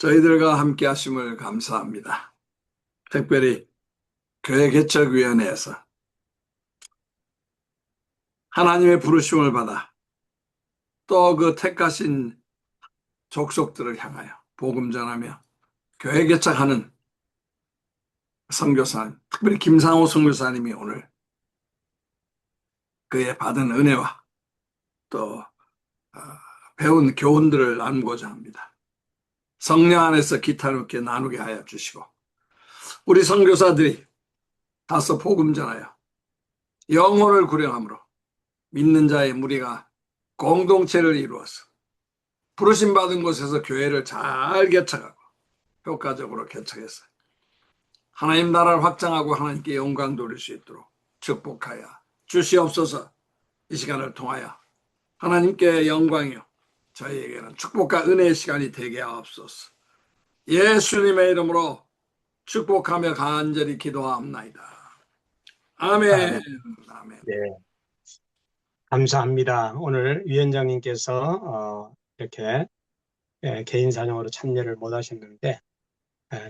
저희들과 함께 하심을 감사합니다. 특별히 교회 개척위원회에서 하나님의 부르심을 받아 또 그 택하신 족속들을 향하여 복음 전하며 교회 개척하는 선교사님, 특별히 김상호 선교사님이 오늘 그의 받은 은혜와 또 어, 배운 교훈들을 나누고자 합니다. 성령 안에서 기타롭게 나누게 하여 주시고 우리 선교사들이 다소 복음 전하여 영혼을 구령함으로 믿는 자의 무리가 공동체를 이루어서 부르심 받은 곳에서 교회를 잘 개척하고 효과적으로 개척해서 하나님 나라를 확장하고 하나님께 영광 돌릴 수 있도록 축복하여 주시옵소서. 이 시간을 통하여 하나님께 영광이요 저희에게는 축복과 은혜의 시간이 되게 하옵소서. 예수님의 이름으로 축복하며 간절히 기도하옵나이다. 아멘. 아멘. 아멘. 네, 감사합니다. 오늘 위원장님께서 이렇게 개인 사정으로 참여를 못 하셨는데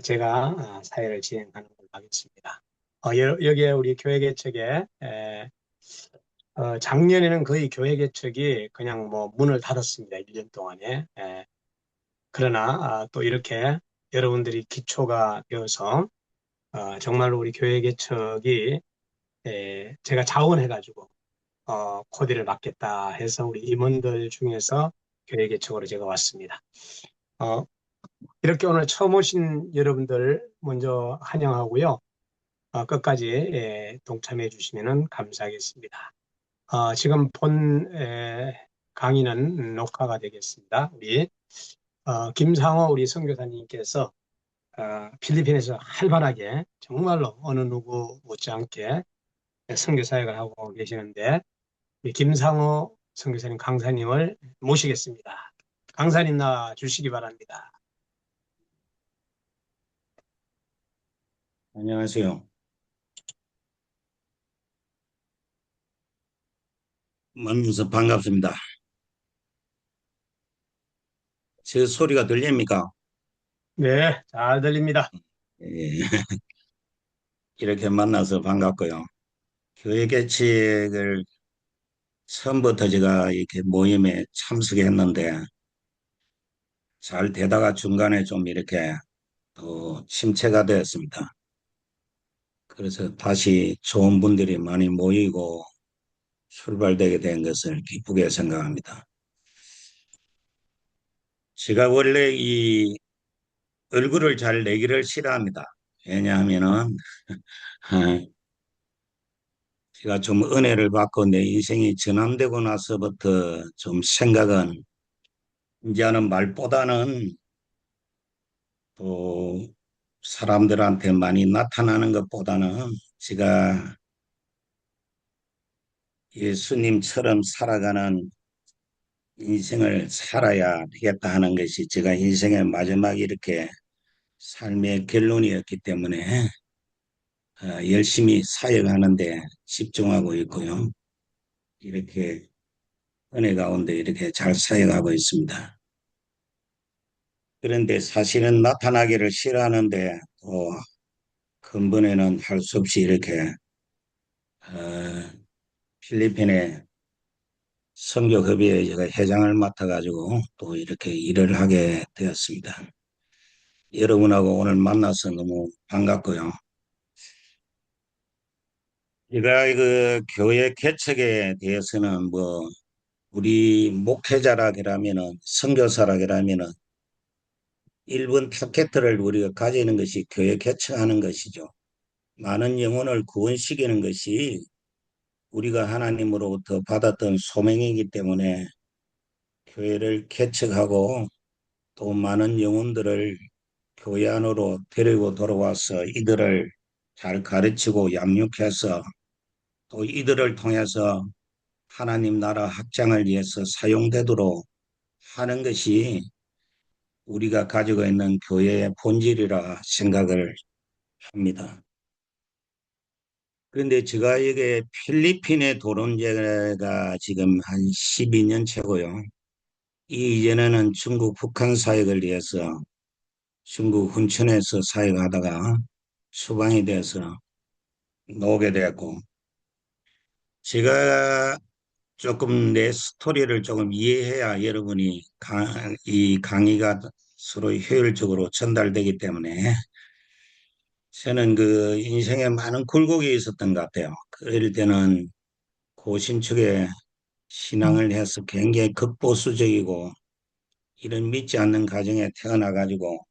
제가 사회를 진행하는 걸로 하겠습니다. 여기에 우리 교회 개척에 작년에는 거의 교회 개척이 그냥 뭐 문을 닫았습니다. 1년 동안에. 그러나 또 이렇게 여러분들이 기초가 되어서 정말로 우리 교회 개척이 제가 자원해가지고 코디를 맡겠다 해서 우리 임원들 중에서 교회 개척으로 제가 왔습니다. 어, 이렇게 오늘 처음 오신 여러분들 먼저 환영하고요. 끝까지 동참해 주시면 감사하겠습니다. 지금 본 강의는 녹화가 되겠습니다. 우리 김상호 우리 선교사님께서 필리핀에서 활발하게 정말로 어느 누구 못지않게 선교 사역을 하고 계시는데 우리 김상호 선교사님 강사님을 모시겠습니다. 강사님 나와 주시기 바랍니다. 안녕하세요. 만나서 반갑습니다. 제 소리가 들립니까? 네, 잘 들립니다. 예, 이렇게 만나서 반갑고요. 교회 개척을 처음부터 제가 이렇게 모임에 참석했는데 잘 되다가 중간에 좀 이렇게 또 침체가 되었습니다. 그래서 다시 좋은 분들이 많이 모이고 출발되게 된 것을 기쁘게 생각합니다. 제가 원래 이 얼굴을 잘 내기를 싫어합니다. 왜냐하면은 제가 좀 은혜를 받고 내 인생이 전환되고 나서부터 좀 생각은 이제는 말보다는 또 사람들한테 많이 나타나는 것보다는 제가 예수님처럼 살아가는 인생을 살아야 되겠다 하는 것이 제가 인생의 마지막 이렇게 삶의 결론이었기 때문에 열심히 사역하는 데 집중하고 있고요. 이렇게 은혜 가운데 이렇게 잘 사역하고 있습니다. 그런데 사실은 나타나기를 싫어하는데 또 근본에는 할 수 없이 이렇게 필리핀의 선교협의회 제가 회장을 맡아가지고 또 이렇게 일을 하게 되었습니다. 여러분하고 오늘 만나서 너무 반갑고요. 제가 그 교회 개척에 대해서는 뭐 우리 목회자라기라면은 선교사라기라면은 1번 타켓을 우리가 가지는 것이 교회 개척하는 것이죠. 많은 영혼을 구원시키는 것이 우리가 하나님으로부터 받았던 소명이기 때문에 교회를 개척하고 또 많은 영혼들을 교회 안으로 데리고 돌아와서 이들을 잘 가르치고 양육해서 또 이들을 통해서 하나님 나라 확장을 위해서 사용되도록 하는 것이 우리가 가지고 있는 교회의 본질이라 생각을 합니다. 그런데 제가 이게 필리핀에 들어온 지가 지금 한 12년 채고요. 이 이전에는 중국 북한 사역을 위해서 중국 훈천에서 사역하다가 수방이 돼서 나오게 되었고, 제가 조금 내 스토리를 조금 이해해야 여러분이 이 강의가 서로 효율적으로 전달되기 때문에 저는 그 인생에 많은 굴곡이 있었던 것 같아요. 그럴 때는 고신축에 신앙을 해서 굉장히 극보수적이고 이런 믿지 않는 가정에 태어나가지고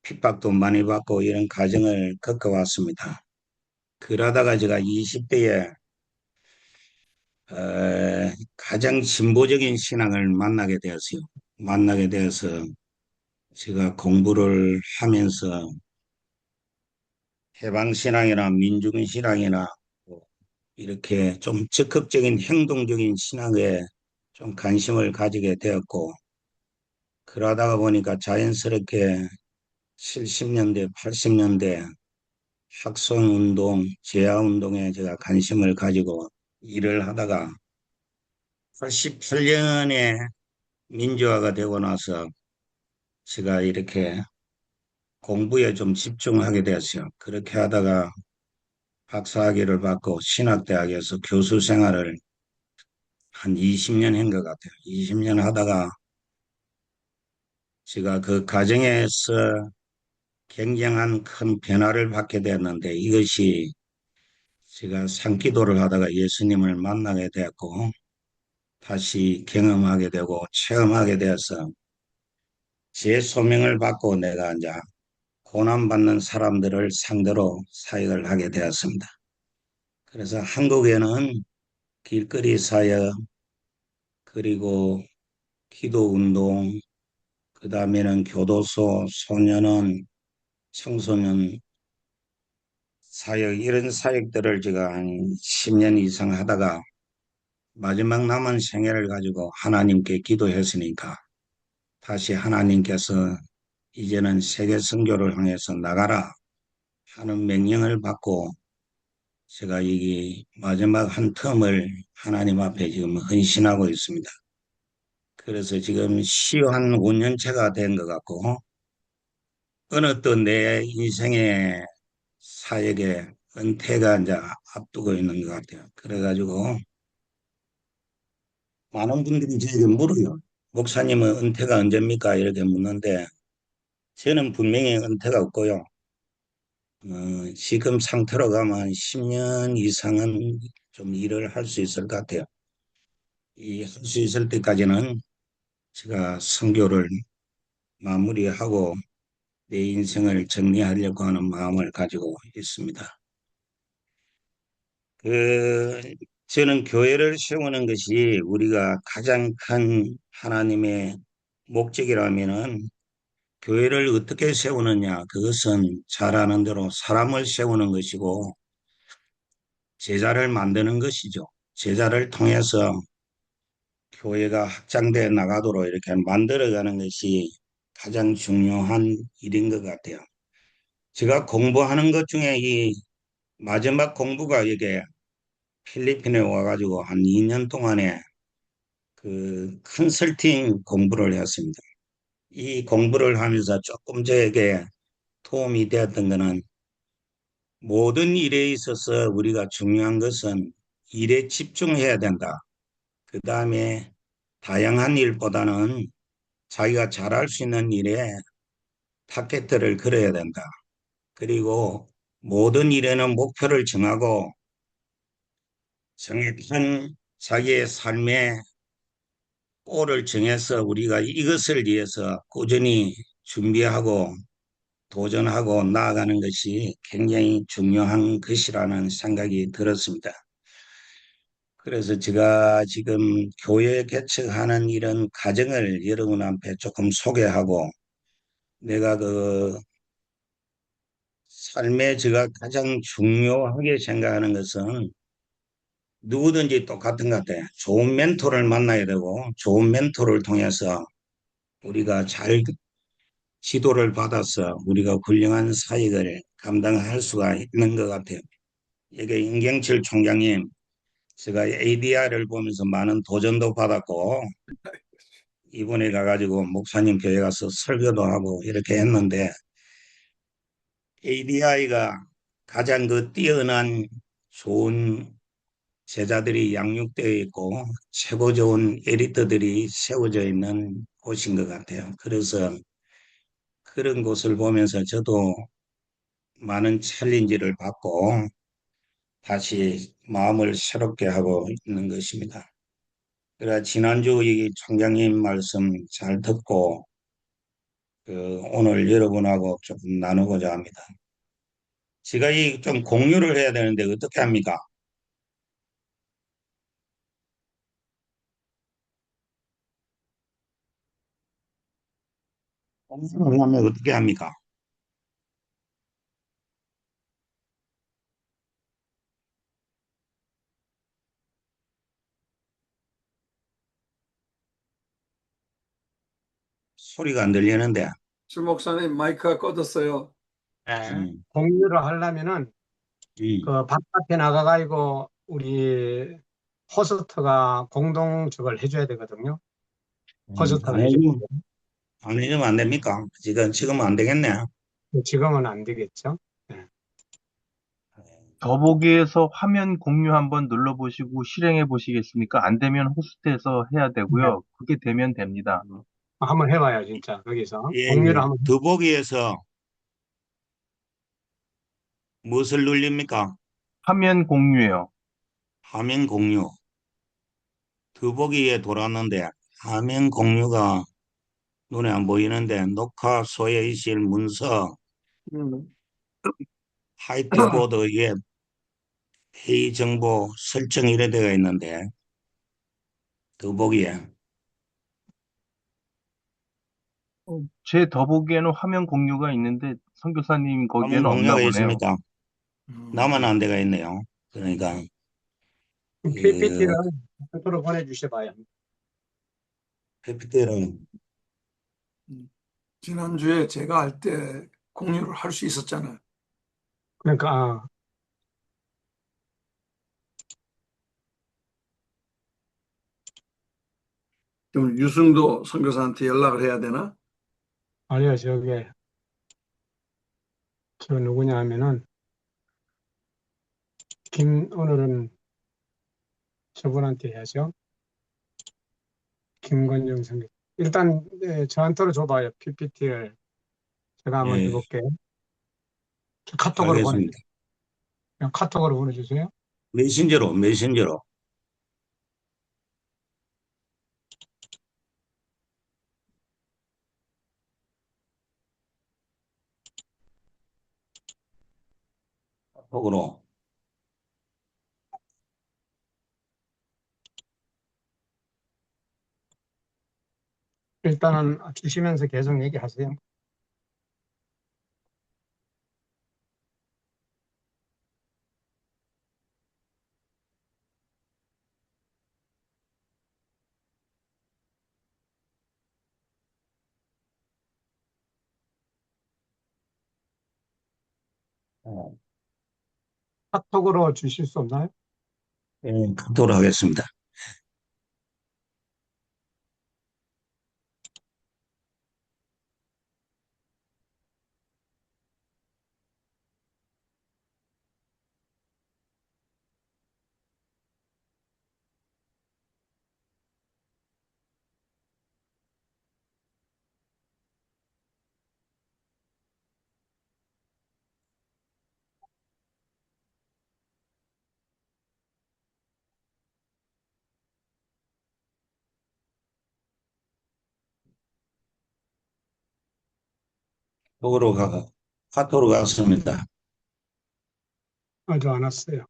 핍박도 많이 받고 이런 가정을 겪어왔습니다. 그러다가 제가 20대에 가장 진보적인 신앙을 만나게 되었어요. 만나게 되어서 제가 공부를 하면서 해방신앙이나 민중신앙이나 뭐 이렇게 좀 적극적인 행동적인 신앙에 좀 관심을 가지게 되었고, 그러다가 보니까 자연스럽게 70년대, 80년대 학생운동, 재야운동에 제가 관심을 가지고 일을 하다가 88년에 민주화가 되고 나서 제가 이렇게 공부에 좀 집중하게 되었어요. 그렇게 하다가 박사학위를 받고 신학대학에서 교수 생활을 한 20년 한 것 같아요. 20년 하다가 제가 그 과정에서 굉장한 큰 변화를 받게 되었는데, 이것이 제가 산기도를 하다가 예수님을 만나게 되었고 다시 경험하게 되고 체험하게 되어서 제 소명을 받고 내가 이제 고난받는 사람들을 상대로 사역을 하게 되었습니다. 그래서 한국에는 길거리 사역, 그리고 기도운동, 그 다음에는 교도소, 소년원, 청소년 사역, 이런 사역들을 제가 한 10년 이상 하다가 마지막 남은 생애를 가지고 하나님께 기도했으니까 다시 하나님께서 이제는 세계 선교를 향해서 나가라 하는 명령을 받고 제가 이 마지막 한 텀을 하나님 앞에 지금 헌신하고 있습니다. 그래서 지금 시효 한 5년째가 된 것 같고, 어느 또 내 인생의 사역에 은퇴가 이제 앞두고 있는 것 같아요. 그래가지고 많은 분들이 저에게 물어요. 목사님은 은퇴가 언제입니까? 이렇게 묻는데 저는 분명히 은퇴가 없고요. 지금 상태로 가면 10년 이상은 좀 일을 할 수 있을 것 같아요. 이 할 수 있을 때까지는 제가 선교를 마무리하고 내 인생을 정리하려고 하는 마음을 가지고 있습니다. 그, 저는 교회를 세우는 것이 우리가 가장 큰 하나님의 목적이라면은 교회를 어떻게 세우느냐, 그것은 잘 아는 대로 사람을 세우는 것이고 제자를 만드는 것이죠. 제자를 통해서 교회가 확장돼 나가도록 이렇게 만들어가는 것이 가장 중요한 일인 것 같아요. 제가 공부하는 것 중에 이 마지막 공부가 이게 필리핀에 와가지고 한 2년 동안에 그 컨설팅 공부를 했습니다. 이 공부를 하면서 조금 저에게 도움이 되었던 것은 모든 일에 있어서 우리가 중요한 것은 일에 집중해야 된다. 그 다음에 다양한 일보다는 자기가 잘할 수 있는 일에 타겟들을 그려야 된다. 그리고 모든 일에는 목표를 정하고 정확한 자기의 삶의 골을 정해서 우리가 이것을 위해서 꾸준히 준비하고 도전하고 나아가는 것이 굉장히 중요한 것이라는 생각이 들었습니다. 그래서 제가 지금 교회 개척하는 이런 과정을 여러분 앞에 조금 소개하고 내가 그 삶에 제가 가장 중요하게 생각하는 것은 누구든지 똑같은 것 같아요. 좋은 멘토를 만나야 되고 좋은 멘토를 통해서 우리가 잘 지도를 받아서 우리가 훌륭한 사역을 감당할 수가 있는 것 같아요. 이게 임경철 총장님, 제가 ADR을 보면서 많은 도전도 받았고 이번에 가가지고 목사님 교회 가서 설교도 하고 이렇게 했는데 ADI가 가장 그 뛰어난 좋은 제자들이 양육되어 있고 최고 좋은 에리트들이 세워져 있는 곳인 것 같아요. 그래서 그런 곳을 보면서 저도 많은 챌린지를 받고 다시 마음을 새롭게 하고 있는 것입니다. 그래 지난주 이 총장님 말씀 잘 듣고 오늘 여러분하고 조금 나누고자 합니다. 제가 이 좀 공유를 해야 되는데 어떻게 합니까? 공유를 하면 어떻게 합니까? 소리가 안 들리는데. 주 목사님 마이크가 꺼졌어요. 네. 음, 공유를 하려면은 음, 그 바깥에 나가가지고 우리 호스트가 공동 저걸 해줘야 되거든요. 호스트가 안 해줘야 해주면, 돼요. 안 해주면 안 됩니까? 지금 안 되겠네. 지금은 안 되겠죠. 네. 더보기에서 화면 공유 한번 눌러보시고 실행해 보시겠습니까? 안 되면 호스트에서 해야 네. 되고요. 그게 되면 됩니다. 한번 해봐요, 진짜. 거기서. 예, 공유를 예. 한번. 더보기에서 무엇을 눌립니까? 화면 공유요. 화면 공유. 더보기에 돌았는데 화면 공유가 눈에 안 보이는데 녹화 소외이실 문서 음. 화이트보드에 회의 정보 설정 이래 되어 있는데 더보기에 제 더보기에는 화면 공유가 있는데 선교사님 화면 거기에는 없나 공유가 보네요. 있습니까? 나만 안 돼가 있네요. 그러니까 PPT를 그 로 보내주셔봐요. PPT는 지난주에 제가 할 때 공유를 할 수 있었잖아요. 그러니까, 그럼 유승도 선교사한테 연락을 해야 되나? 아니요, 저 누구냐 하면은, 오늘은 저분한테 해야죠. 김건영 선교. 일단, 저한테로 줘봐요. PPT를. 제가 한번 예, 해볼게요. 카톡으로 보내주세요. 알겠습니다. 그냥 카톡으로 보내주세요. 메신저로 톡으로 일단은 주시면서 계속 얘기하세요. 어, 카톡으로 주실 수 없나요? 예, 카톡으로 하겠습니다. 톡으로 카톡으로 갔습니다. 아직 안 왔어요.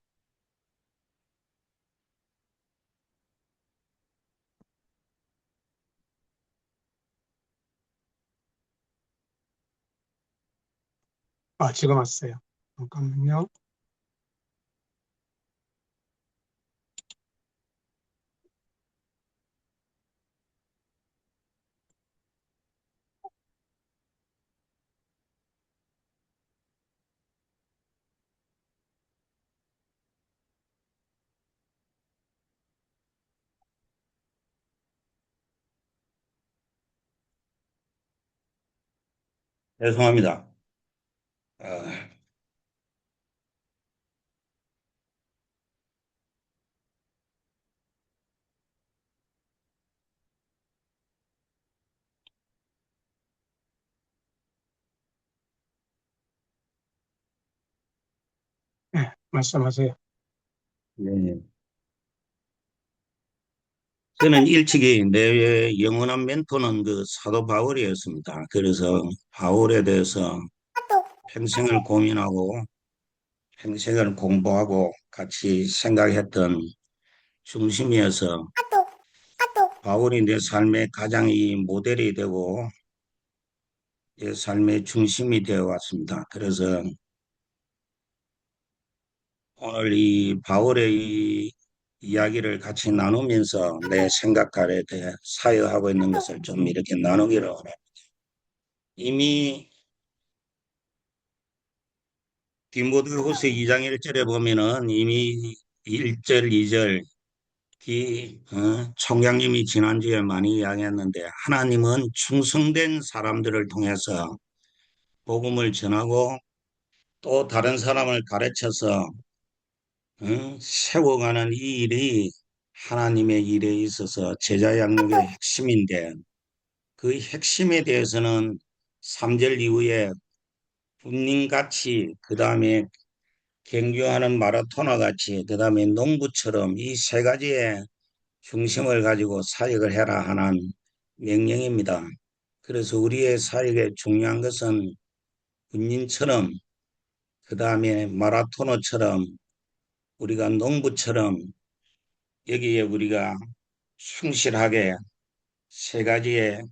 지금 왔어요. 잠깐만요. 죄송합니다. 어, 네, 말씀하세요. 네. 저는 일찍이 내 영원한 멘토는 그 사도 바울이었습니다. 그래서 바울에 대해서 평생을 고민하고 평생을 공부하고 같이 생각했던 중심이어서 바울이 내 삶의 가장 이 모델이 되고 내 삶의 중심이 되어 왔습니다. 그래서 오늘 이 바울의 이 이야기를 같이 나누면서 내 생각들에 대해 사유하고 있는 것을 좀 이렇게 나누기로 합니다. 이미 디모데후서 2장 1절에 보면은 이미 1절, 2절 총장님이 지난주에 많이 이야기했는데 하나님은 충성된 사람들을 통해서 복음을 전하고 또 다른 사람을 가르쳐서 세워가는 이 일이 하나님의 일에 있어서 제자 양육의 핵심인데 그 핵심에 대해서는 3절 이후에 군림같이 그 다음에 경주하는 마라토너 같이 그 다음에 농부처럼 이 세 가지의 중심을 가지고 사역을 해라 하는 명령입니다. 그래서 우리의 사역에 중요한 것은 군인처럼 그 다음에 마라토너처럼 우리가 농부처럼 여기에 우리가 충실하게 세 가지의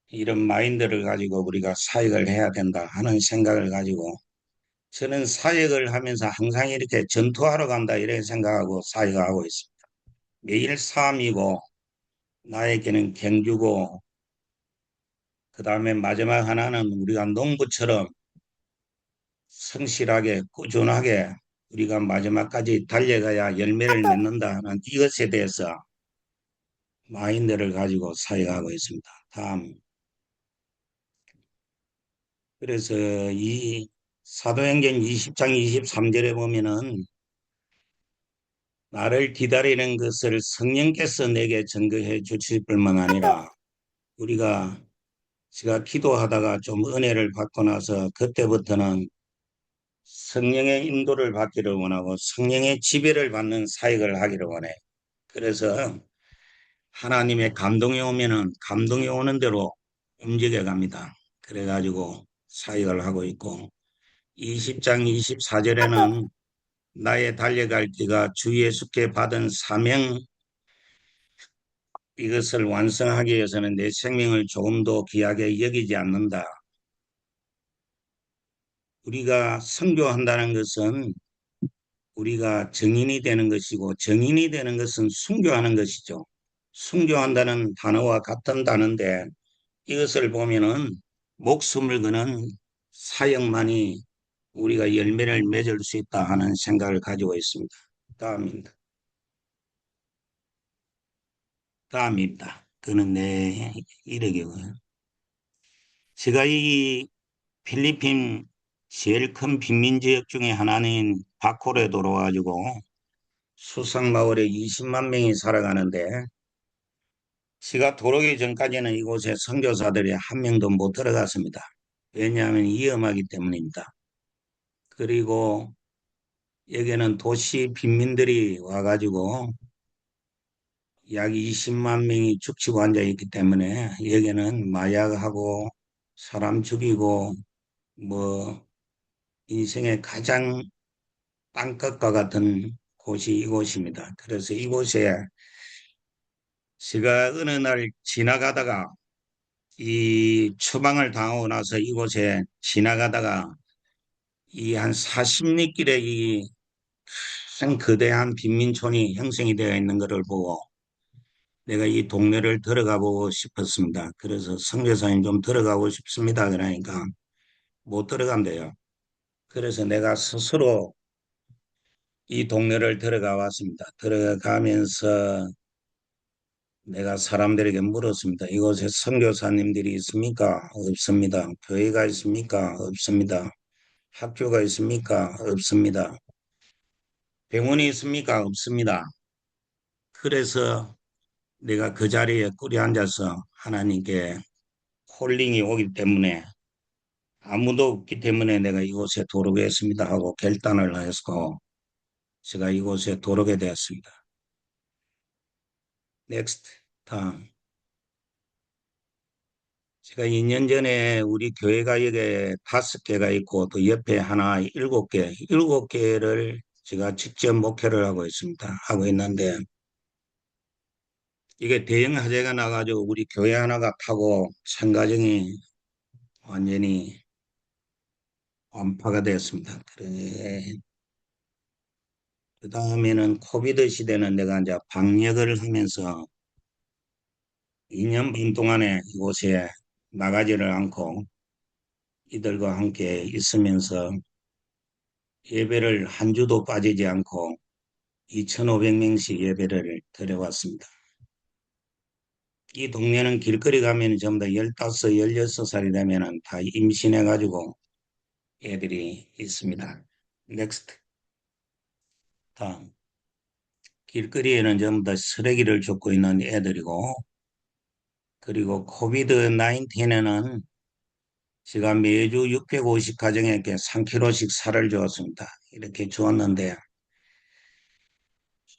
이런 마인드를 가지고 우리가 사역을 해야 된다 하는 생각을 가지고 저는 사역을 하면서 항상 이렇게 전투하러 간다 이렇게 생각하고 사역하고 있습니다. 매일 삶이고 나에게는 경주고 그 다음에 마지막 하나는 우리가 농부처럼 성실하게 꾸준하게 우리가 마지막까지 달려가야 열매를 맺는다 하는 이것에 대해서 마인드를 가지고 사역하고 있습니다. 다음. 그래서 이 사도행전 20장 23절에 보면은 나를 기다리는 것을 성령께서 내게 증거해 주실 뿐만 아니라 우리가 제가 기도하다가 좀 은혜를 받고 나서 그때부터는 성령의 인도를 받기를 원하고 성령의 지배를 받는 사역을 하기를 원해. 그래서 하나님의 감동이 오면은 감동이 오는 대로 움직여 갑니다. 그래가지고 사역을 하고 있고 20장 24절에는 나의 달려갈 길가 주 예수께 받은 사명 이것을 완성하기 위해서는 내 생명을 조금도 귀하게 여기지 않는다. 우리가 선교한다는 것은 우리가 정인이 되는 것이고 정인이 되는 것은 순교하는 것이죠. 순교한다는 단어와 같은 단어인데 이것을 보면은 목숨을 거는 사역만이 우리가 열매를 맺을 수 있다 하는 생각을 가지고 있습니다. 다음입니다. 다음입니다. 그는 내 이력이고요. 제가 이 필리핀 제일 큰 빈민 지역 중에 하나인 바코르에 들어와가지고 수상마을에 20만 명이 살아가는데 제가 들어오기 전까지는 이곳에 선교사들이 한 명도 못 들어갔습니다. 왜냐하면 위험하기 때문입니다. 그리고 여기는 도시 빈민들이 와가지고 약 20만 명이 죽치고 앉아 있기 때문에 여기는 마약하고 사람 죽이고 뭐 인생의 가장 땅끝과 같은 곳이 이곳입니다. 그래서 이곳에 제가 어느 날 지나가다가 이 처방을 당하고 나서 이곳에 지나가다가 이 한 40리길의 이 큰 거대한 빈민촌이 형성이 되어 있는 것을 보고 내가 이 동네를 들어가 보고 싶었습니다. 그래서 선교사님 좀 들어가고 싶습니다. 그러니까 못 들어간대요. 그래서 내가 스스로 이 동네를 들어가 왔습니다. 들어가면서 내가 사람들에게 물었습니다. 이곳에 선교사님들이 있습니까? 없습니다. 교회가 있습니까? 없습니다. 학교가 있습니까? 없습니다. 병원이 있습니까? 없습니다. 그래서 내가 그 자리에 꿇이 앉아서 하나님께 콜링이 오기 때문에 아무도 없기 때문에 내가 이곳에 도록했습니다 하고 결단을 해서 제가 이곳에 도록게 되었습니다. 넥스트 다음. 제가 2년 전에 우리 교회가 여기 5개가 있고 또 옆에 하나 7개, 7개를 제가 직접 목회를 하고 있습니다. 하고 있는데 이게 대형 화재가 나가지고 우리 교회 하나가 타고 참가정이 완전히 완파가 되었습니다. 그래. 그 다음에는 코비드 시대는 내가 이제 방역을 하면서 2년 반 동안에 이곳에 나가지를 않고 이들과 함께 있으면서 예배를 한 주도 빠지지 않고 2,500명씩 예배를 드려왔습니다. 이 동네는 길거리 가면 전부 다 15, 16살이 되면 다 임신해가지고 애들이 있습니다. 넥스트. 다음. 길거리에는 전부 다 쓰레기를 줍고 있는 애들이고, 그리고 코비드 19에는 제가 매주 650 가정에게 3kg씩 살을 주었습니다. 이렇게 주었는데,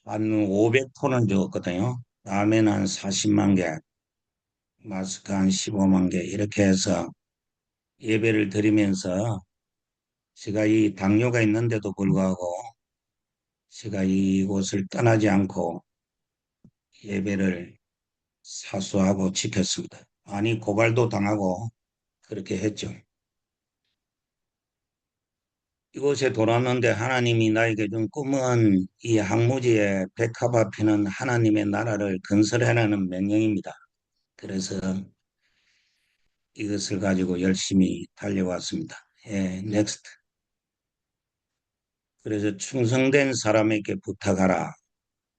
한 500톤을 주었거든요. 다음에는 한 40만 개, 마스크 한 15만 개, 이렇게 해서 예배를 드리면서 제가 이 당뇨가 있는데도 불구하고 제가 이곳을 떠나지 않고 예배를 사수하고 지켰습니다. 아니, 고발도 당하고 그렇게 했죠. 이곳에 돌아왔는데 하나님이 나에게 준 꿈은 이 항무지에 백합 앞에는 하나님의 나라를 건설해라는 명령입니다. 그래서 이것을 가지고 열심히 달려왔습니다. 예, 넥스트. 그래서 충성된 사람에게 부탁하라.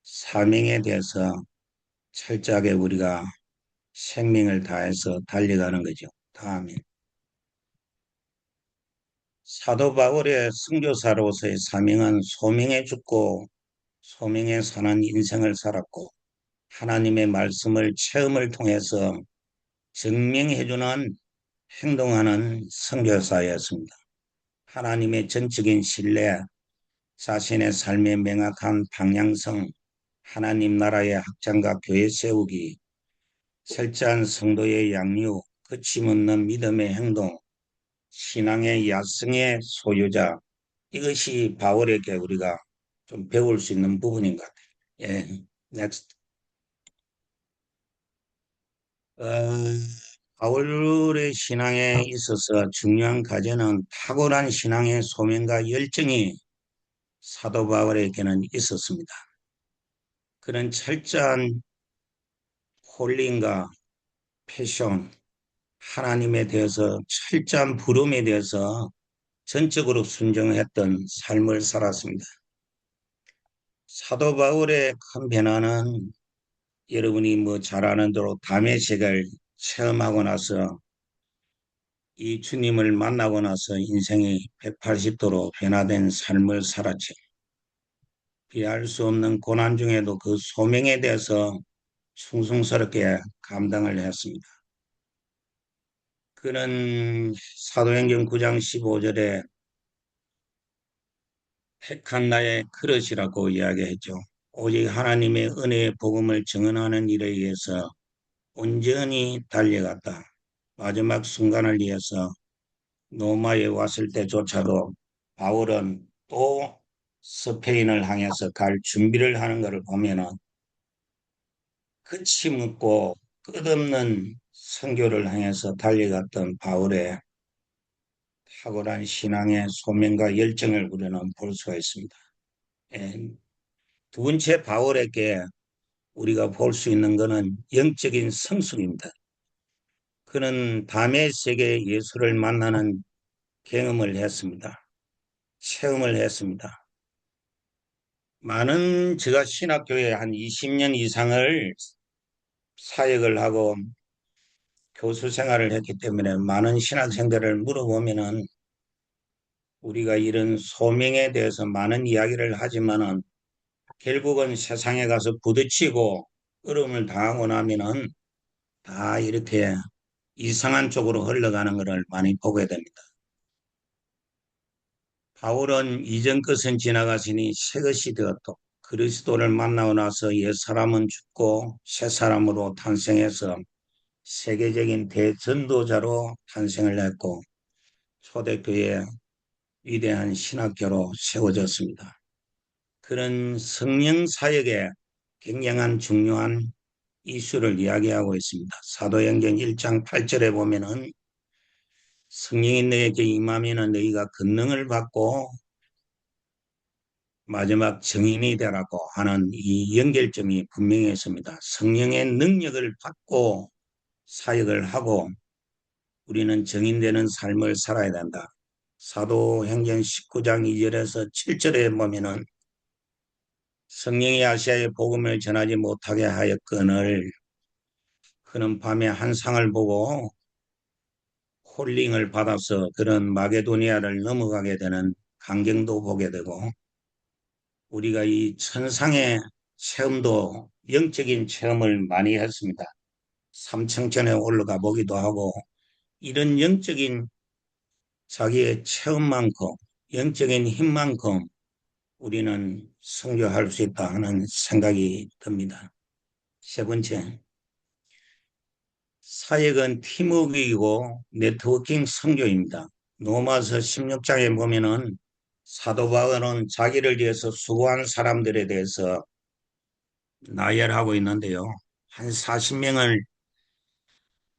사명에 대해서 철저하게 우리가 생명을 다해서 달려가는 거죠. 다음에 사도 바울의 선교사로서의 사명은 소명에 죽고 소명에 사는 인생을 살았고 하나님의 말씀을 체험을 통해서 증명해주는 행동하는 선교사였습니다. 하나님의 전적인 신뢰, 자신의 삶의 명확한 방향성, 하나님 나라의 확장과 교회 세우기, 철저한 성도의 양육, 거침없는 믿음의 행동, 신앙의 야성의 소유자, 이것이 바울에게 우리가 좀 배울 수 있는 부분인 것 같아요. 예, next. 바울의 신앙에 있어서 중요한 과제는 탁월한 신앙의 소명과 열정이 사도 바울에게는 있었습니다. 그런 철저한 콜링과 패션, 하나님에 대해서 철저한 부름에 대해서 전적으로 순종했던 삶을 살았습니다. 사도 바울의 큰 변화는 여러분이 뭐 잘 아는 대로 다메섹을 체험하고 나서 이 주님을 만나고 나서 인생이 180도로 변화된 삶을 살았죠. 비할 수 없는 고난 중에도 그 소명에 대해서 충성스럽게 감당을 했습니다. 그는 사도행전 9장 15절에 택한 나의 그릇이라고 이야기했죠. 오직 하나님의 은혜의 복음을 증언하는 일에 의해서 온전히 달려갔다. 마지막 순간을 위해서 로마에 왔을 때조차도 바울은 또 스페인을 향해서 갈 준비를 하는 것을 보면은 거침없고 끝없는 선교를 향해서 달려갔던 바울의 탁월한 신앙의 소명과 열정을 우리는 볼 수가 있습니다. 예. 두 번째 바울에게 우리가 볼 수 있는 것은 영적인 성숙입니다. 그는 밤의 세계 예수를 만나는 경험을 했습니다. 체험을 했습니다. 많은 제가 신학교에 한 20년 이상을 사역을 하고 교수 생활을 했기 때문에 많은 신학생들을 물어보면은 우리가 이런 소명에 대해서 많은 이야기를 하지만은 결국은 세상에 가서 부딪히고 어려움을 당하고 나면은 다 이렇게 이상한 쪽으로 흘러가는 것을 많이 보게 됩니다. 바울은 이전 것은 지나갔으니 새 것이 되었고 그리스도를 만나고 나서 옛 사람은 죽고 새 사람으로 탄생해서 세계적인 대전도자로 탄생을 했고 초대교회 위대한 신학교로 세워졌습니다. 그런 성령 사역의 굉장한 중요한 이슈를 이야기하고 있습니다. 사도행전 1장 8절에 보면은 성령이 너에게 임하면 너희가 권능을 받고 마지막 증인이 되라고 하는 이 연결점이 분명히 있습니다. 성령의 능력을 받고 사역을 하고 우리는 증인되는 삶을 살아야 된다. 사도행전 19장 2절에서 7절에 보면은 성령이 아시아에 복음을 전하지 못하게 하였거늘 그는 밤에 한 상을 보고 콜링을 받아서 그런 마게도니아를 넘어가게 되는 광경도 보게 되고 우리가 이 천상의 체험도 영적인 체험을 많이 했습니다. 삼층천에 올라가 보기도 하고 이런 영적인 자기의 체험만큼 영적인 힘만큼 우리는 선교할 수 있다 하는 생각이 듭니다. 세 번째, 사역은 팀워크이고 네트워킹 선교입니다. 로마서 16장에 보면은 사도 바울은 자기를 위해서 수고한 사람들에 대해서 나열하고 있는데요. 한 40명을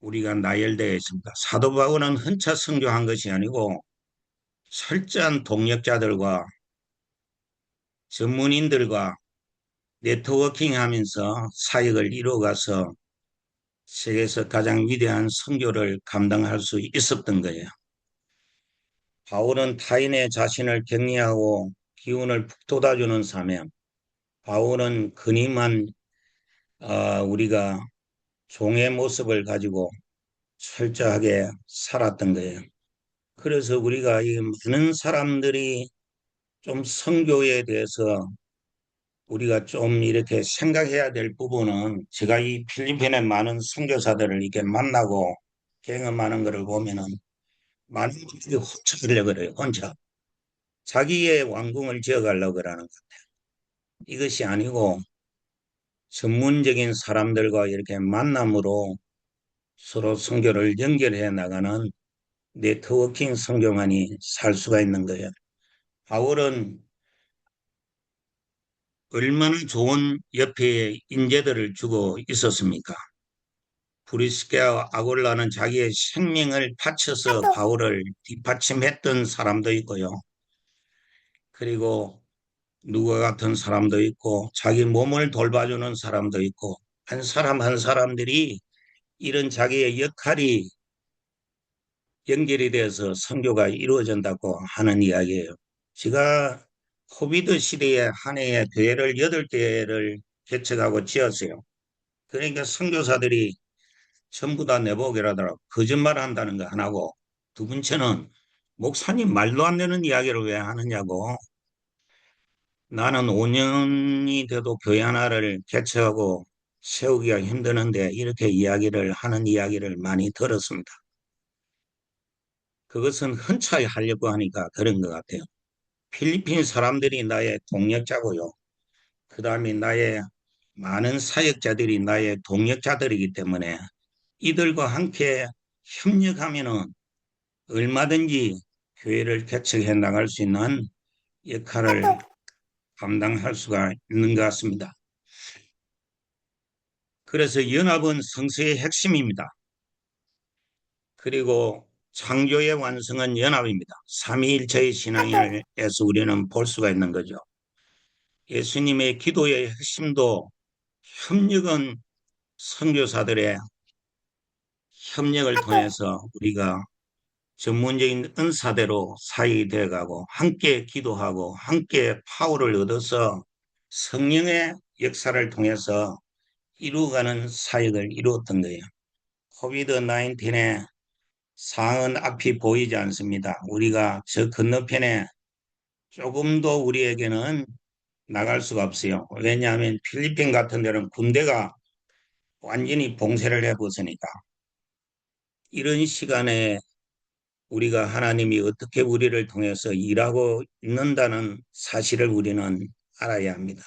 우리가 나열되어 있습니다. 사도 바울은 혼자 선교한 것이 아니고 철저한 동역자들과 전문인들과 네트워킹하면서 사역을 이루어가서 세계에서 가장 위대한 선교를 감당할 수 있었던 거예요. 바울은 타인의 자신을 격려하고 기운을 북돋아주는 사명. 바울은 근임한 우리가 종의 모습을 가지고 철저하게 살았던 거예요. 그래서 우리가 이 많은 사람들이 좀 선교에 대해서 우리가 좀 이렇게 생각해야 될 부분은 제가 이 필리핀의 많은 선교사들을 이렇게 만나고 경험하는 것을 보면은 많은 분들이 혼자 하려고 그래요. 혼자. 자기의 왕궁을 지어가려고 그러는 것 같아요. 이것이 아니고 전문적인 사람들과 이렇게 만남으로 서로 선교를 연결해 나가는 네트워킹 선교만이 살 수가 있는 거예요. 바울은 얼마나 좋은 옆에 인재들을 주고 있었습니까? 브리스게와 아골라는 자기의 생명을 바쳐서 바울을 뒷받침했던 사람도 있고요. 그리고 누구 같은 사람도 있고 자기 몸을 돌봐주는 사람도 있고 한 사람 한 사람들이 이런 자기의 역할이 연결이 돼서 선교가 이루어진다고 하는 이야기예요. 제가 코비드 시대에 한 해에 교회를 8개를 개척하고 지었어요. 그러니까 선교사들이 전부 다 내보기라더라고. 거짓말 한다는 거 하나고 두 번째는 목사님 말도 안 되는 이야기를 왜 하느냐고. 나는 5년이 돼도 교회 하나를 개척하고 세우기가 힘드는데 이렇게 이야기를 하는 이야기를 많이 들었습니다. 그것은 흔차히 하려고 하니까 그런 것 같아요. 필리핀 사람들이 나의 동역자고요. 그 다음에 나의 많은 사역자들이 나의 동역자들이기 때문에 이들과 함께 협력하면은 얼마든지 교회를 개척해 나갈 수 있는 역할을 감당할 수가 있는 것 같습니다. 그래서 연합은 성서의 핵심입니다. 그리고 창조의 완성은 연합입니다. 삼위일체의 신앙에서 우리는 볼 수가 있는 거죠. 예수님의 기도의 핵심도 협력은 선교사들의 협력을 통해서 우리가 전문적인 은사대로 사역이 되어가고 함께 기도하고 함께 파워를 얻어서 성령의 역사를 통해서 이루어가는 사역을 이루었던 거예요. 코비드-19의 상은 앞이 보이지 않습니다. 우리가 저 건너편에 조금도 우리에게는 나갈 수가 없어요. 왜냐하면 필리핀 같은 데는 군대가 완전히 봉쇄를 해버으니까 이런 시간에 우리가 하나님이 어떻게 우리를 통해서 일하고 있는다는 사실을 우리는 알아야 합니다.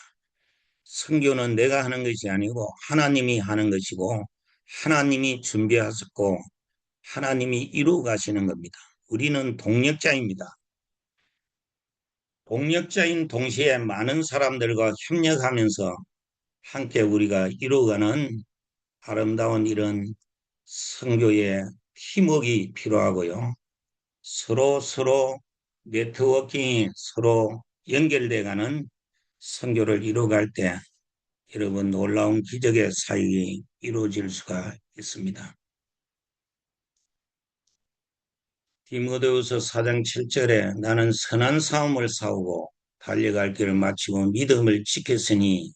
선교는 내가 하는 것이 아니고 하나님이 하는 것이고 하나님이 준비하셨고 하나님이 이루어 가시는 겁니다. 우리는 동력자입니다. 동력자인 동시에 많은 사람들과 협력하면서 함께 우리가 이루어가는 아름다운 이런 선교의 팀워크가 필요하고요. 서로 네트워킹이 서로 연결돼가는 선교를 이루어갈 때 여러분 놀라운 기적의 사역이 이루어질 수가 있습니다. 디모데후서 4장 7절에 나는 선한 싸움을 싸우고 달려갈 길을 마치고 믿음을 지켰으니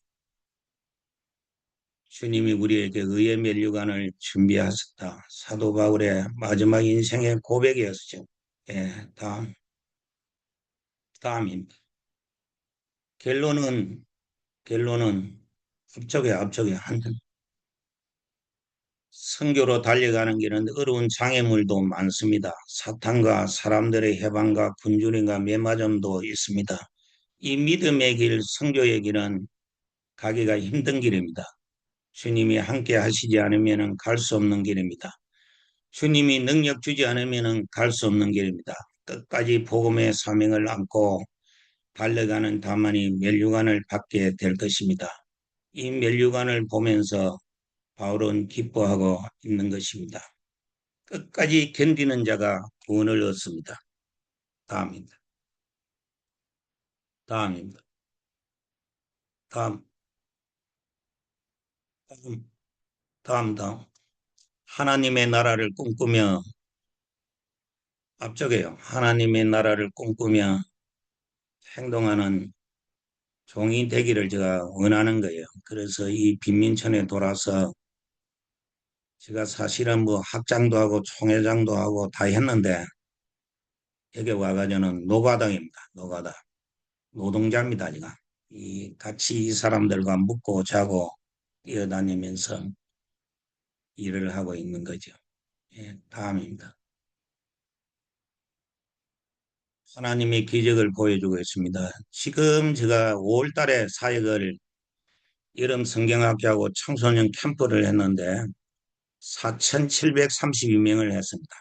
주님이 우리에게 의의 면류관을 준비하셨다. 사도 바울의 마지막 인생의 고백이었죠. 예, 다음입니다. 결론은 앞쪽에 한 선교로 달려가는 길은 어려운 장애물도 많습니다. 사탄과 사람들의 해방과 굶주림과 메마름도 있습니다. 이 믿음의 길, 선교의 길은 가기가 힘든 길입니다. 주님이 함께 하시지 않으면 갈 수 없는 길입니다. 주님이 능력 주지 않으면 갈 수 없는 길입니다. 끝까지 복음의 사명을 안고 달려가는 다만이 면류관을 받게 될 것입니다. 이 면류관을 보면서 바울은 기뻐하고 있는 것입니다. 끝까지 견디는 자가 구원을 얻습니다. 다음입니다. 다음. 하나님의 나라를 꿈꾸며 앞쪽에요. 하나님의 나라를 꿈꾸며 행동하는 종이 되기를 제가 원하는 거예요. 그래서 이 빈민촌에 돌아서 제가 사실은 뭐 학장도 하고 총회장도 하고 다 했는데 여기 와가지고는 노가다입니다. 노가다. 노동자입니다. 제가. 같이 이 사람들과 묵고 자고 뛰어다니면서 일을 하고 있는 거죠. 예, 다음입니다. 하나님의 기적을 보여주고 있습니다. 지금 제가 5월 달에 사역을 여름 성경학교하고 청소년 캠프를 했는데 4,732명을 했습니다.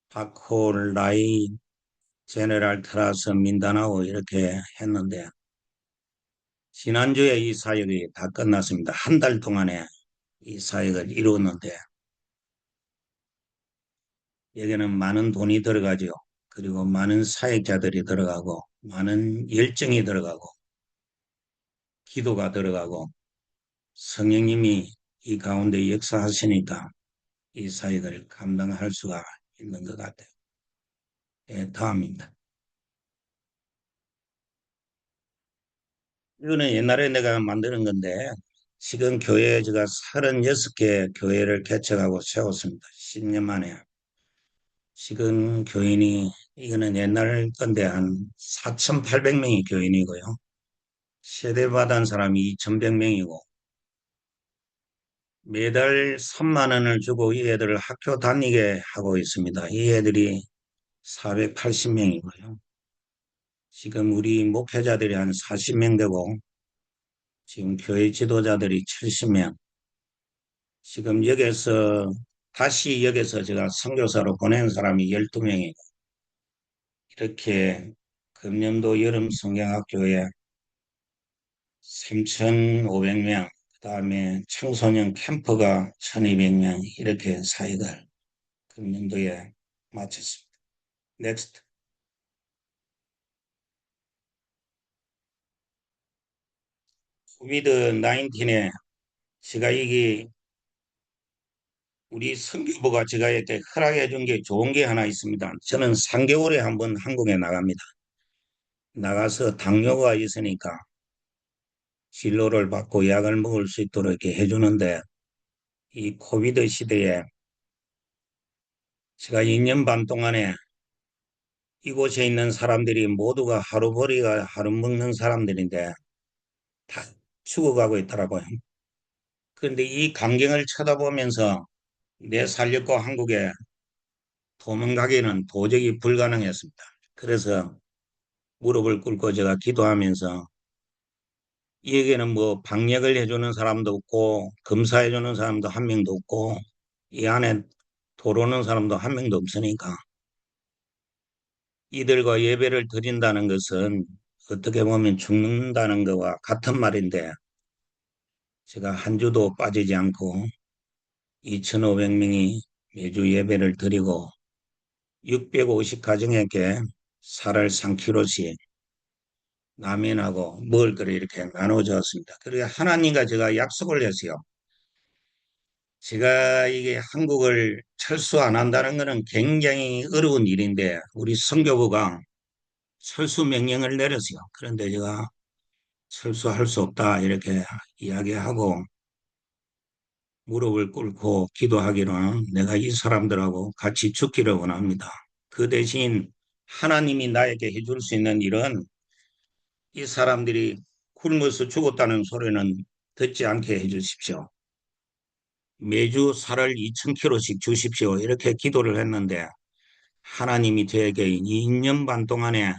바콜, 라이, 제네랄 트라스, 민다나오 이렇게 했는데 지난주에 이 사역이 다 끝났습니다. 한 달 동안에 이 사역을 이루었는데 여기는 많은 돈이 들어가죠. 그리고 많은 사역자들이 들어가고 많은 열정이 들어가고 기도가 들어가고 성령님이 이 가운데 역사하시니까 이 사역을 감당할 수가 있는 것 같아요. 예, 다음입니다. 이거는 옛날에 내가 만드는 건데 지금 교회에 제가 36개 교회를 개척하고 세웠습니다. 10년 만에. 지금 교인이 이거는 옛날 건데 한 4,800명이 교인이고요. 세대받은 사람이 2,100명이고 매달 3만 원을 주고 이 애들을 학교 다니게 하고 있습니다. 이 애들이 480명이고요. 지금 우리 목회자들이 한 40명 되고 지금 교회 지도자들이 70명. 지금 다시 여기서 제가 선교사로 보낸 사람이 12명이고 이렇게 금년도 여름 성경학교에 3,500명, 그 다음에 청소년 캠프가 1,200명 이렇게 사역을 금년도에 마쳤습니다. 넥스트. 코비드-19에 제가 이게 우리 선교부가 제가 이렇게 허락해 준 게 좋은 게 하나 있습니다. 저는 3개월에 한 번 한국에 나갑니다. 나가서 당뇨가 있으니까 진료를 받고 약을 먹을 수 있도록 이렇게 해주는데 이 코비드 시대에 제가 2년 반 동안에 이곳에 있는 사람들이 모두가 하루벌이가 하루 먹는 사람들인데 다 죽어가고 있더라고요. 그런데 이 광경을 쳐다보면서 내 살렵고 한국에 도망가기는 도저히 불가능했습니다. 그래서 무릎을 꿇고 제가 기도하면서 이에게는 뭐 방역을 해주는 사람도 없고 검사해주는 사람도 한 명도 없고 이 안에 들어오는 사람도 한 명도 없으니까 이들과 예배를 드린다는 것은 어떻게 보면 죽는다는 것과 같은 말인데 제가 한 주도 빠지지 않고 2,500명이 매주 예배를 드리고 650 가정에게 쌀을 3kg씩 라면하고 먹을 거를 이렇게 나눠주었습니다. 그리고 하나님과 제가 약속을 했어요. 제가 이게 한국을 철수 안 한다는 것은 굉장히 어려운 일인데 우리 선교부가 철수 명령을 내렸어요. 그런데 제가 철수할 수 없다 이렇게 이야기하고 무릎을 꿇고 기도하기로는 내가 이 사람들하고 같이 죽기를 원합니다. 그 대신 하나님이 나에게 해줄 수 있는 일은 이 사람들이 굶어서 죽었다는 소리는 듣지 않게 해주십시오. 매주 쌀을 2,000kg씩 주십시오. 이렇게 기도를 했는데 하나님이 저에게 2년 반 동안에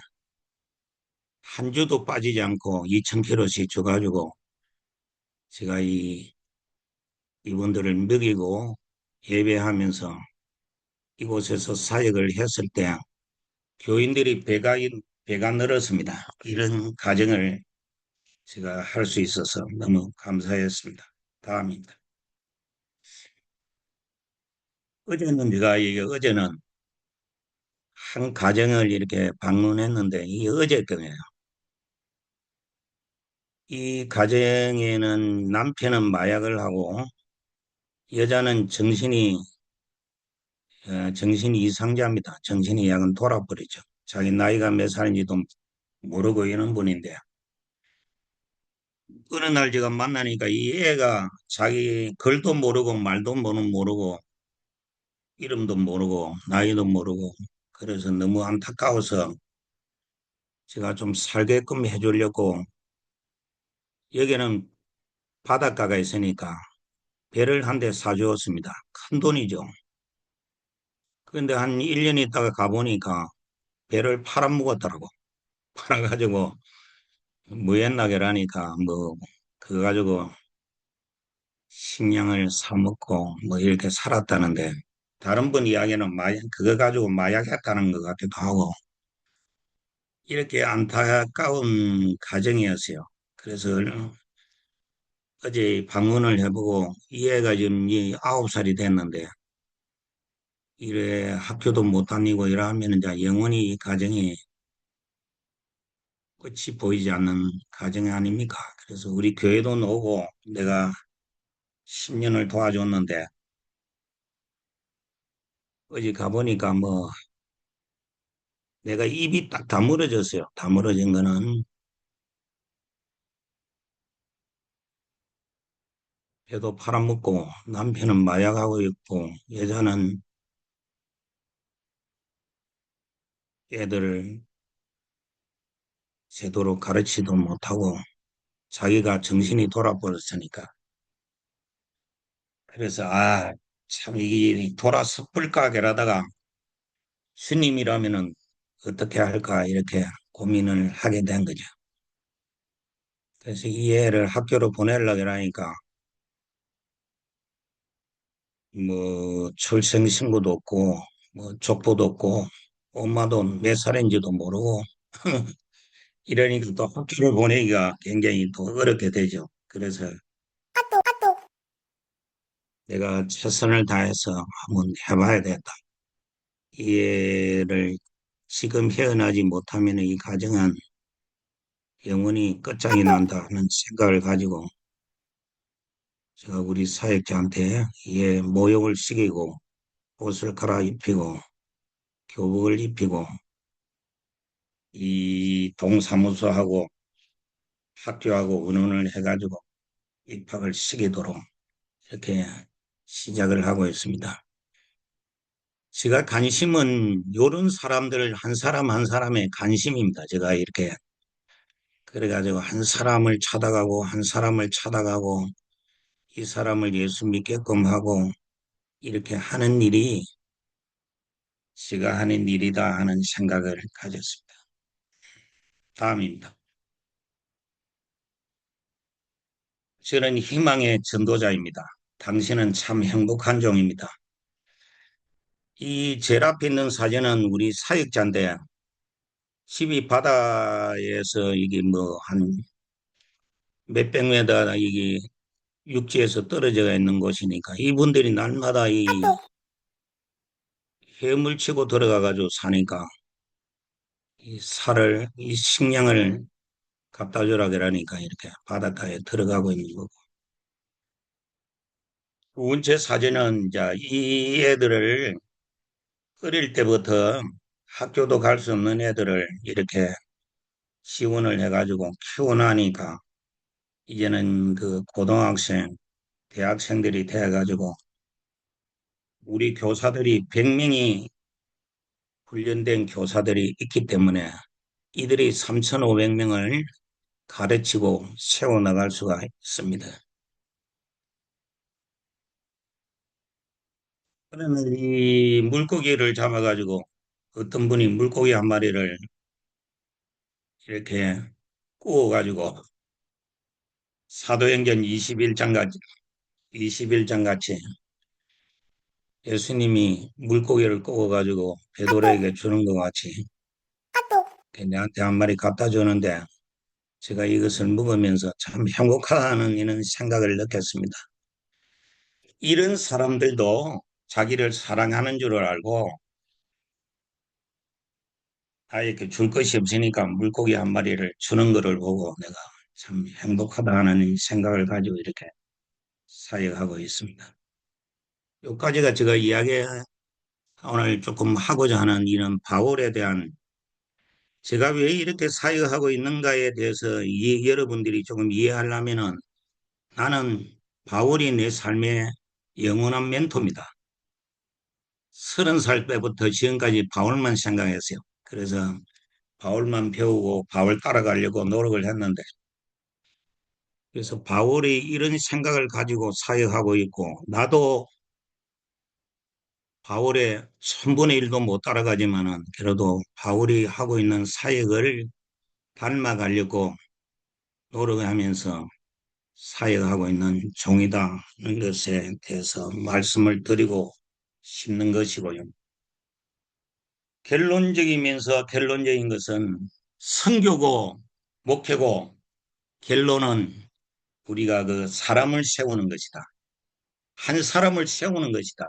한 주도 빠지지 않고 2,000kg씩 줘가지고 제가 이분들을 먹이고 예배하면서 이곳에서 사역을 했을 때 교인들이 배가 늘었습니다. 이런 가정을 제가 할 수 있어서 너무 감사했습니다. 다음입니다. 어제는 한 가정을 이렇게 방문했는데 이게 어제 거예요. 이 가정에는 남편은 마약을 하고 여자는 정신이 이상자입니다. 정신이 약은 돌아버리죠. 자기 나이가 몇 살인지도 모르고 이런 분인데 어느 날 제가 만나니까 이 애가 자기 글도 모르고 말도 모르고 이름도 모르고 나이도 모르고 그래서 너무 안타까워서 제가 좀 살게끔 해주려고 여기는 바닷가가 있으니까 배를 한 대 사주었습니다. 큰 돈이죠. 그런데 한 1년 있다가 가보니까 배를 팔아먹었더라고. 팔아가지고 무엔나게라니까 뭐 그거 가지고 식량을 사 먹고 뭐 이렇게 살았다는데 다른 분 이야기는 그거 가지고 마약했다는 것 같기도 하고 이렇게 안타까운 가정이었어요. 그래서 어제 방문을 해보고 이 애가 지금 9살이 됐는데 이래 학교도 못 다니고 이러면 이제 영원히 이 가정이 끝이 보이지 않는 가정이 아닙니까? 그래서 우리 교회도 오고 내가 10년을 도와줬는데 어제 가보니까 뭐 내가 입이 딱 다물어졌어요. 다물어진 거는 배도 팔아먹고 남편은 마약하고 있고 여자는 애들을 제대로 가르치도 못하고 자기가 정신이 돌아버렸으니까 그래서 참 이게 돌아 섣불 가게라다가 스님이라면은 어떻게 할까 이렇게 고민을 하게 된 거죠. 그래서 이 애를 학교로 보내려고 하니까 뭐 출생신고도 없고 뭐 족보도 없고 엄마도 몇 살인지도 모르고 이러니까 또 학교를 보내기가 굉장히 또 어렵게 되죠. 그래서 내가 최선을 다해서 한번 해봐야 겠다. 이 애를 지금 헤어나지 못하면 이 가정은 영원히 끝장이 난다는 생각을 가지고 제가 우리 사역자한테 이 모욕을 시키고 옷을 갈아입히고 교복을 입히고 이 동사무소하고 학교하고 의논을 해가지고 입학을 시키도록 이렇게 시작을 하고 있습니다. 제가 관심은 요런 사람들 한 사람 한 사람의 관심입니다. 제가 이렇게 그래가지고 한 사람을 찾아가고 한 사람을 찾아가고 이 사람을 예수 믿게끔 하고 이렇게 하는 일이 제가 하는 일이다 하는 생각을 가졌습니다. 다음입니다. 저는 희망의 전도자입니다. 당신은 참 행복한 종입니다. 이 제일 앞에 있는 사진은 우리 사역자인데 집이 바다에서 이게 뭐 한 몇백 미터 이게 육지에서 떨어져 있는 곳이니까 이분들이 날마다 이 헤엄을 치고 들어가 가지고 사니까 이 살을 이 식량을 갖다 주라 그러니까 이렇게 바닷가에 들어가고 있는 거고. 두 번째 사진은 이제 이 애들을 어릴 때부터 학교도 갈 수 없는 애들을 이렇게 지원을 해가지고 키워나니까 이제는 그 고등학생, 대학생들이 돼가지고 우리 교사들이 100명이 훈련된 교사들이 있기 때문에 이들이 3,500명을 가르치고 세워나갈 수가 있습니다. 그러면 이 물고기를 잡아가지고 어떤 분이 물고기 한 마리를 이렇게 구워가지고 사도행전 21장 같이 예수님이 물고기를 구워가지고 베드로에게 주는 것 같이 내한테 한 마리 갖다 주는데 제가 이것을 먹으면서 참 행복하다는 이런 생각을 느꼈습니다. 이런 사람들도 자기를 사랑하는 줄 알고 아예 줄 것이 없으니까 물고기 한 마리를 주는 것을 보고 내가 참 행복하다는 생각을 가지고 이렇게 사역하고 있습니다. 여기까지가 제가 오늘 조금 하고자 하는 이런 바울에 대한 제가 왜 이렇게 사역하고 있는가에 대해서 여러분들이 조금 이해하려면은 나는 바울이 내 삶의 영원한 멘토입니다. 30살 때부터 지금까지 바울만 생각했어요. 그래서 바울만 배우고 바울 따라가려고 노력을 했는데 그래서 바울이 이런 생각을 가지고 사역하고 있고 나도 바울의 1000분의 1도 못 따라가지만은 그래도 바울이 하고 있는 사역을 닮아가려고 노력하면서 사역하고 있는 종이다는 것에 대해서 말씀을 드리고 싶는 것이고요. 결론적인 것은 선교고 목회고 결론은 우리가 그 사람을 세우는 것이다. 한 사람을 세우는 것이다.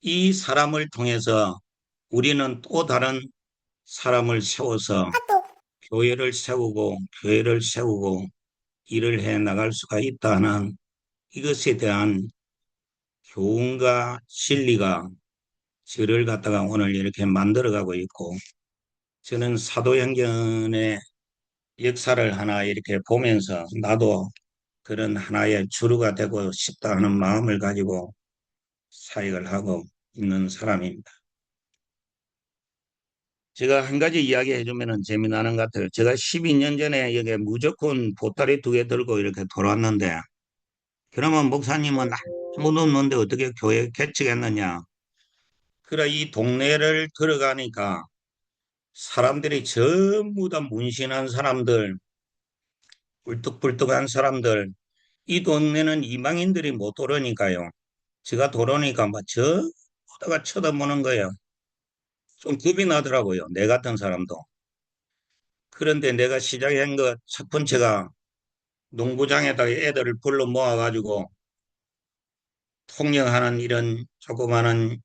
이 사람을 통해서 우리는 또 다른 사람을 세워서 교회를 세우고 일을 해 나갈 수가 있다는 이것에 대한 교훈과 진리가 저를 갖다가 오늘 이렇게 만들어가고 있고 저는 사도행전의 역사를 하나 이렇게 보면서 나도 그런 하나의 주류가 되고 싶다 하는 마음을 가지고 사역을 하고 있는 사람입니다. 제가 한 가지 이야기 해주면 재미나는 것 같아요. 제가 12년 전에 여기 무조건 보따리 2개 들고 이렇게 돌아왔는데 그러면 목사님은 아무도 없는데 어떻게 교회 개척했느냐. 그래 이 동네를 들어가니까 사람들이 전부 다 문신한 사람들, 뿔뚝뿔뚝한 사람들, 이 동네는 이방인들이 못 돌으니까요. 제가 돌아오니까 막 저다가 쳐다보는 거예요. 좀 겁이 나더라고요. 내 같은 사람도. 그런데 내가 시작한 것 첫 번째가 농구장에다가 애들을 불러 모아가지고 통역하는 이런 조그마한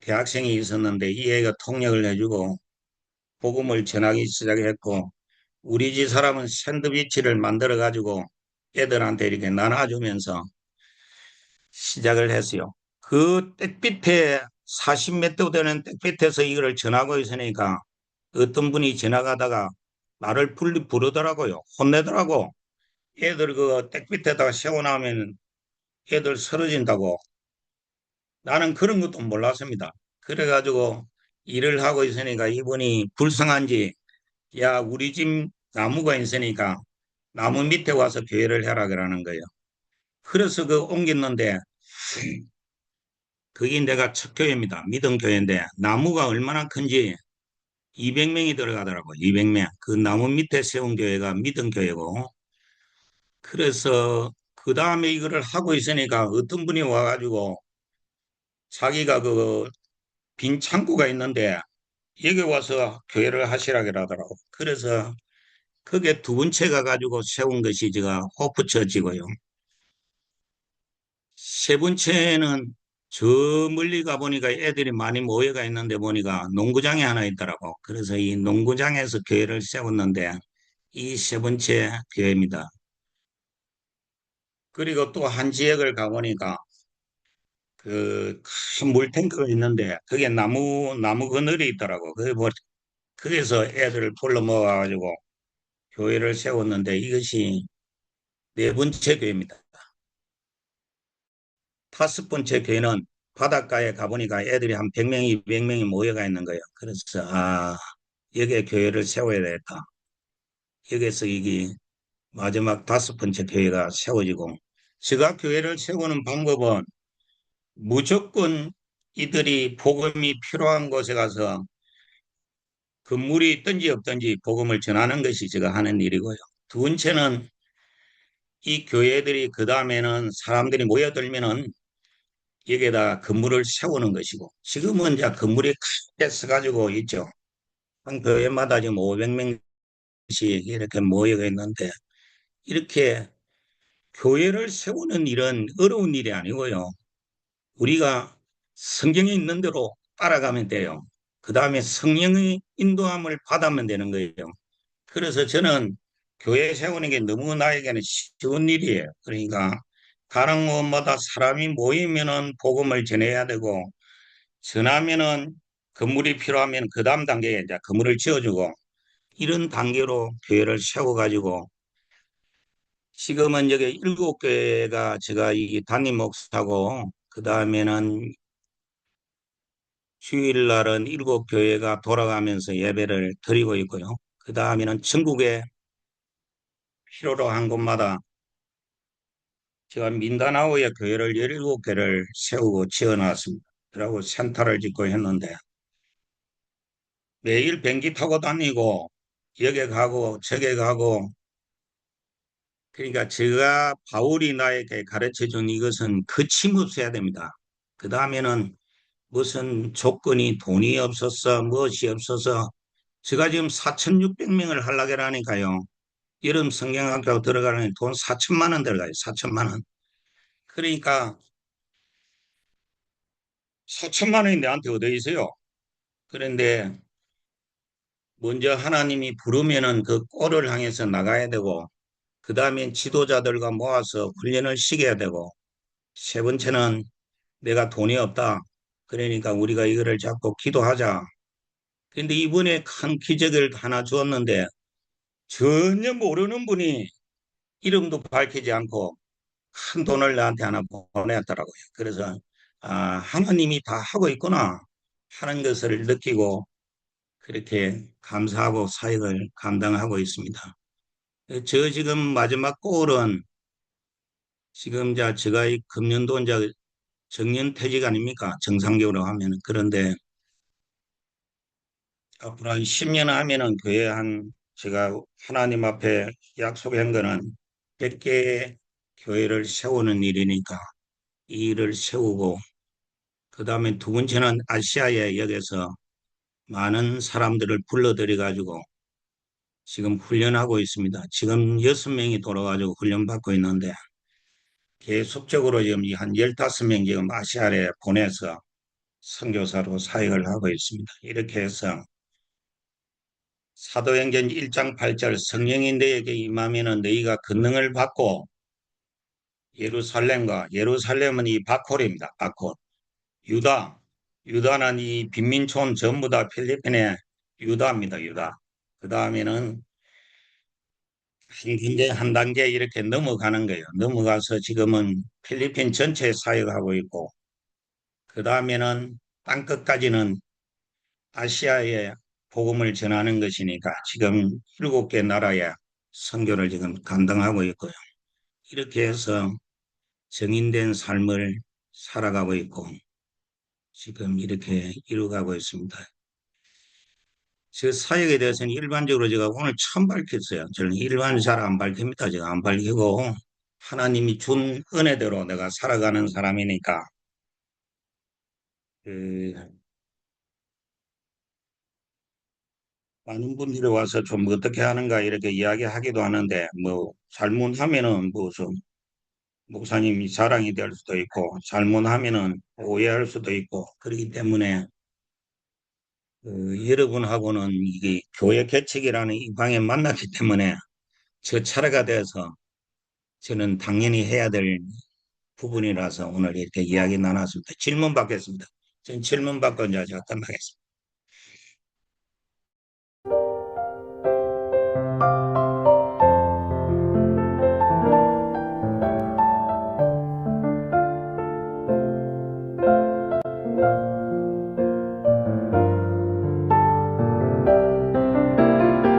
대학생이 있었는데 이 애가 통역을 해주고 복음을 전하기 시작했고 우리 집 사람은 샌드위치를 만들어 가지고 애들한테 이렇게 나눠주면서 시작을 했어요. 그 땡빛에 40m 되는 땡빛에서 이거를 전하고 있으니까 어떤 분이 지나가다가 나를 부르더라고요. 혼내더라고. 애들 그 땡빛에다가 세워놓으면 애들 쓰러진다고. 나는 그런 것도 몰랐습니다. 그래가지고 일을 하고 있으니까 이분이 불쌍한지, 야, 우리 집 나무가 있으니까 나무 밑에 와서 교회를 해라 그러는 거예요. 그래서 그 옮겼는데, 그게 내가 첫 교회입니다. 믿음 교회인데, 나무가 얼마나 큰지 200명이 들어가더라고요. 200명. 그 나무 밑에 세운 교회가 믿음 교회고, 그래서 그 다음에 이거를 하고 있으니까 어떤 분이 와가지고 자기가 그 빈 창고가 있는데 여기 와서 교회를 하시라 그러더라고. 그래서 그게 두 번째 가가지고 세운 것이 제가 호프처지고요. 세 번째는 저 멀리 가보니까 애들이 많이 모여가 있는데 보니까 농구장이 하나 있더라고. 그래서 이 농구장에서 교회를 세웠는데 이 세 번째 교회입니다. 그리고 또 한 지역을 가보니까 그 큰 물탱크가 있는데 그게 나무 그늘이 있더라고. 그게 뭐 거기서 애들을 불러 모아가지고 교회를 세웠는데 이것이 네 번째 교회입니다. 다섯 번째 교회는 바닷가에 가보니까 애들이 한 100명, 200명이 모여가 있는 거예요. 그래서 여기에 교회를 세워야 되겠다. 여기서 이게 마지막 다섯 번째 교회가 세워지고 제가 교회를 세우는 방법은 무조건 이들이 복음이 필요한 곳에 가서 건물이 있든지 없든지 복음을 전하는 것이 제가 하는 일이고요. 두 번째는 이 교회들이 그 다음에는 사람들이 모여들면은 여기에다 건물을 세우는 것이고 지금은 이제 건물이 크게 써가지고 있죠. 한 교회마다 지금 500명씩 이렇게 모여 있는데 이렇게 교회를 세우는 일은 어려운 일이 아니고요. 우리가 성경에 있는 대로 따라가면 돼요. 그 다음에 성령의 인도함을 받으면 되는 거예요. 그래서 저는 교회 세우는 게 너무 나에게는 쉬운 일이에요. 그러니까 가는 곳마다 사람이 모이면은 복음을 전해야 되고 전하면은 건물이 필요하면 그 다음 단계에 이제 건물을 지어주고 이런 단계로 교회를 세워가지고 지금은 여기 7교회가 제가 이 담임 목사고 그 다음에는 주일날은 7교회가 돌아가면서 예배를 드리고 있고요. 그 다음에는 전국에 필요로 한 곳마다 제가 민다나오에 교회를 17개를 세우고 지어놨습니다. 그리고 센터를 짓고 했는데 매일 비행기 타고 다니고 여기 가고 저기 가고 그러니까 제가 바울이 나에게 가르쳐 준 이것은 거침없어야 됩니다. 그 다음에는 무슨 조건이 돈이 없어서 무엇이 없어서 제가 지금 4,600명을 하려고 하니까요. 여름 성경학교 들어가려면 돈 4천만 원 들어가요. 4천만 원. 그러니까 4천만 원이 내한테 어디 있어요? 그런데 먼저 하나님이 부르면은 그 꼴을 향해서 나가야 되고 그 다음에 지도자들과 모아서 훈련을 시켜야 되고 세 번째는 내가 돈이 없다. 그러니까 우리가 이거를 잡고 기도하자. 그런데 이번에 큰 기적을 하나 주었는데 전혀 모르는 분이 이름도 밝히지 않고 큰 돈을 나한테 하나 보냈더라고요. 그래서 하나님이 다 하고 있구나 하는 것을 느끼고 그렇게 감사하고 사역을 감당하고 있습니다. 저 지금 마지막 골은 지금 제가 이 금년도 이제 정년퇴직 아닙니까? 정상적으로 하면은. 그런데 앞으로 한 10년 하면은 교회 제가 하나님 앞에 약속한 거는 100개 교회를 세우는 일이니까 이 일을 세우고 그 다음에 두 번째는 아시아에 여기서 많은 사람들을 불러들여 가지고 지금 훈련하고 있습니다. 지금 6명이 돌아가지고 훈련받고 있는데 계속적으로 지금 한 15명 지금 아시아에 보내서 선교사로 사역을 하고 있습니다. 이렇게 해서 사도행전 1장 8절 성령이 너에게 임하면은 너희가 권능을 받고 예루살렘은 이 바콜입니다. 바콜. 유다는 이 빈민촌 전부 다 필리핀의 유다입니다. 유다. 그 다음에는 이제 한 단계 이렇게 넘어가는 거예요. 넘어가서 지금은 필리핀 전체 사역하고 있고, 그 다음에는 땅끝까지는 아시아에 복음을 전하는 것이니까 지금 7개 나라에 선교를 지금 감당하고 있고요. 이렇게 해서 정인된 삶을 살아가고 있고, 지금 이렇게 이루어가고 있습니다. 제 사역에 대해서는 일반적으로 제가 오늘 처음 밝혔어요. 저는 일반 잘 안 밝힙니다. 제가 안 밝히고 하나님이 준 은혜대로 내가 살아가는 사람이니까 그 많은 분들이 와서 좀 어떻게 하는가 이렇게 이야기하기도 하는데 뭐 잘못하면은 무슨 목사님이 자랑이 될 수도 있고 잘못하면은 오해할 수도 있고 그렇기 때문에 여러분하고는 이게 교회 개척이라는 이 방에 만났기 때문에 저 차례가 돼서 저는 당연히 해야 될 부분이라서 오늘 이렇게 이야기 나눴습니다. 질문 받겠습니다. 전 질문 받고 이제 제가 끝나겠습니다.